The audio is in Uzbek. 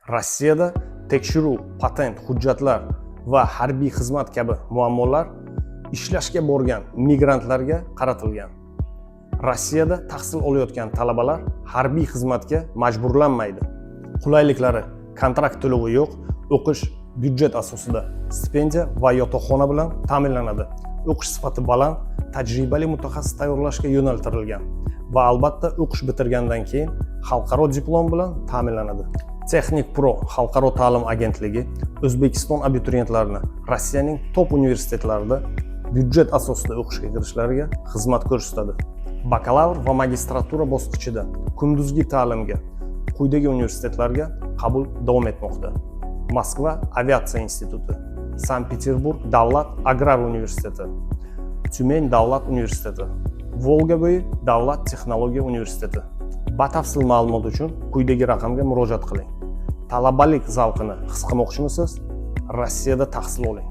Rossiyada tekshiruv, patent, hujjatlar va harbiy xizmat kabi muammolar ishlashga borgan migrantlarga qaratilgan. Rossiyada tahsil olayotgan talabalar harbiy xizmatga majburlanmaydi. Qulayliklari: kontrakt to'lovi yo'q, o'qish byudjet asosida, stipendiya va yotoqxona bilan ta'minlanadi. O'qish sifati baland, tajribali mutaxassis tayyorlashga yo'naltirilgan va albatta o'qish bitirgandan keyin xalqaro diplom bilan ta'minlanadi. Texnik Pro xalqaro ta'lim agentligi O'zbekiston abituriyentlarini Rossiyaning top universitetlarida byudjet asosida o'qishga kirishlariga xizmat ko'rsatadi. Bakalavr va magistratura bosqichida kunduzgi ta'limga quyidagi universitetlarga qabul davom etmoqda: Moskva aviatsiya instituti, Sankt-Peterburg davlat agrar universiteti, Tyumen davlat universiteti, Volgabo'yi davlat texnologiya universiteti. Batafsil ma'lumot uchun quyidagi raqamga murojaat qiling. Talabalik zavqini his qilmoqchimisiz? Rossiyada tahsil oling.